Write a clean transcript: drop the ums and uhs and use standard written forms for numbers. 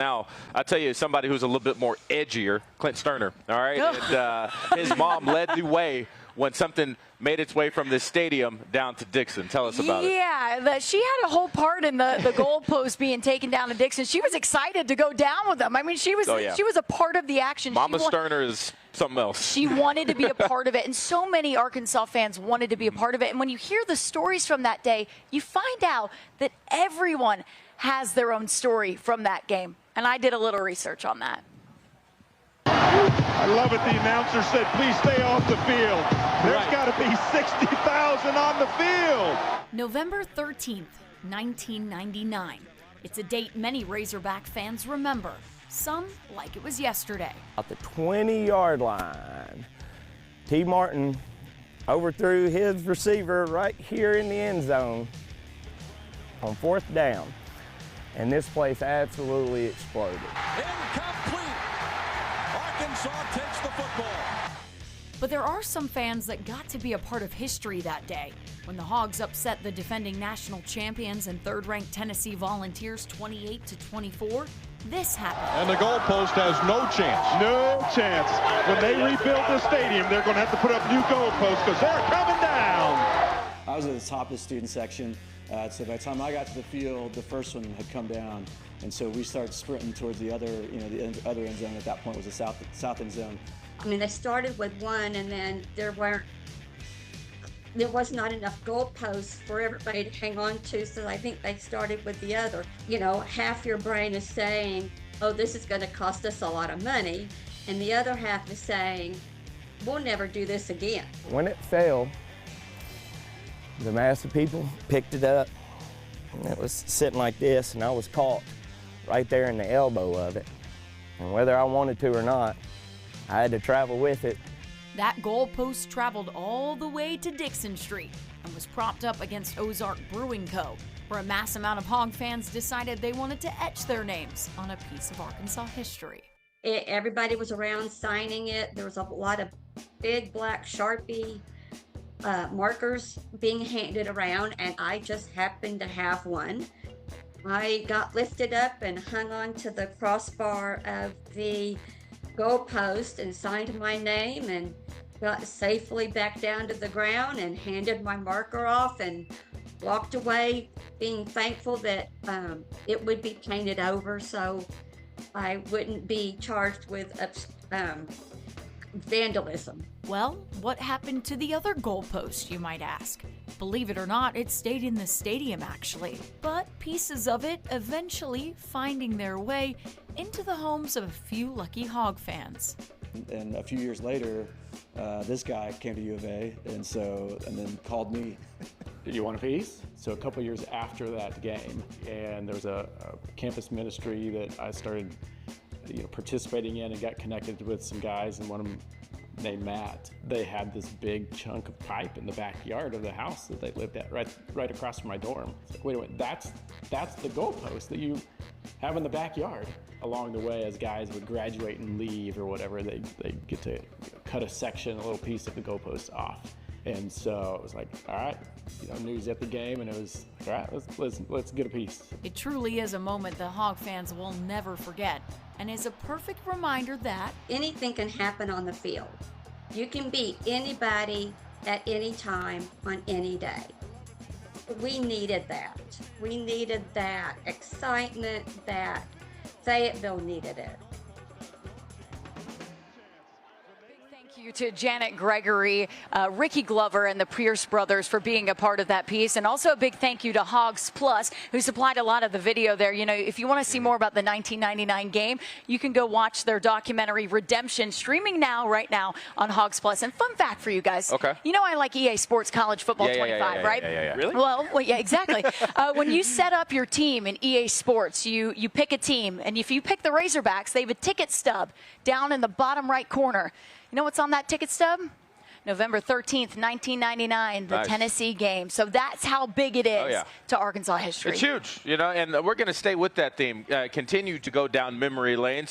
Now, I'll tell you somebody who's a little bit more edgier, Clint Sterner, all right? And, his mom led the way when something made its way from this stadium down to Dickson. Tell us about it. Yeah, she had a whole part in the goalpost being taken down to Dickson. She was excited to go down with them. I mean, she was a part of the action. Mama Sterner is something else. She wanted to be a part of it, and so many Arkansas fans wanted to be a part of it. And when you hear the stories from that day, you find out that everyone has their own story from that game. And I did a little research on that. I love it. The announcer said, please stay off the field. There's got to be 60,000 on the field. November 13th, 1999. It's a date many Razorback fans remember. Some like it was yesterday. At the 20-yard line, T. Martin overthrew his receiver right here in the end zone on 4th down. And this place absolutely exploded. Incomplete. Arkansas takes the football. But there are some fans that got to be a part of history that day when the Hogs upset the defending national champions and third-ranked Tennessee Volunteers 28-24. This happened. And the goalpost has no chance. No chance. When they rebuild the stadium, they're going to have to put up new goalposts because they're coming down. I was at the top of the student section. So by the time I got to the field, the first one had come down, and so we started sprinting towards the other, the other end zone. At that point was the south end zone. I mean, they started with one, and then there was not enough goalposts for everybody to hang on to. So I think they started with the other. Half your brain is saying, "Oh, this is going to cost us a lot of money," and the other half is saying, "We'll never do this again." When it fell, the mass of people picked it up, and it was sitting like this, and I was caught right there in the elbow of it. And whether I wanted to or not, I had to travel with it. That goalpost traveled all the way to Dickson Street and was propped up against Ozark Brewing Co., where a mass amount of Hog fans decided they wanted to etch their names on a piece of Arkansas history. Everybody was around signing it. There was a lot of big black Sharpie markers being handed around, and I just happened to have one. I got lifted up and hung on to the crossbar of the goalpost and signed my name and got safely back down to the ground and handed my marker off and walked away being thankful that it would be painted over so I wouldn't be charged with vandalism. Well, what happened to the other goalpost, you might ask? Believe it or not, it stayed in the stadium actually, but pieces of it eventually finding their way into the homes of a few lucky Hog fans. And a few years later, this guy came to U of A and then called me. Did you want a piece? So a couple years after that game, and there was a campus ministry that I started participating in and got connected with some guys, and one of them named Matt. They had this big chunk of pipe in the backyard of the house that they lived at, right across from my dorm. It's like, wait a minute, that's the goalpost that you have in the backyard. Along the way, as guys would graduate and leave or whatever, they get to cut a section, a little piece of the goalpost off. And so it was like, all right, news at the game, and it was, all right, let's get a piece. It truly is a moment the Hog fans will never forget, and is a perfect reminder that anything can happen on the field. You can beat anybody at any time on any day. We needed that. We needed that excitement that Fayetteville needed it. Thank you to Janet Gregory, Ricky Glover, and the Pierce brothers for being a part of that piece. And also a big thank you to Hogs Plus, who supplied a lot of the video there. If you want to see more about the 1999 game, you can go watch their documentary Redemption, streaming right now on Hogs Plus. And fun fact for you guys. Okay. I like EA Sports College Football 25, right? Yeah. Really? Well, yeah, exactly. When you set up your team in EA Sports, you pick a team, and if you pick the Razorbacks, they have a ticket stub down in the bottom right corner. You know what's on that ticket stub? November 13th, 1999, the Tennessee game. So that's how big it is to Arkansas history. It's huge, and we're going to stay with that theme, continue to go down memory lane.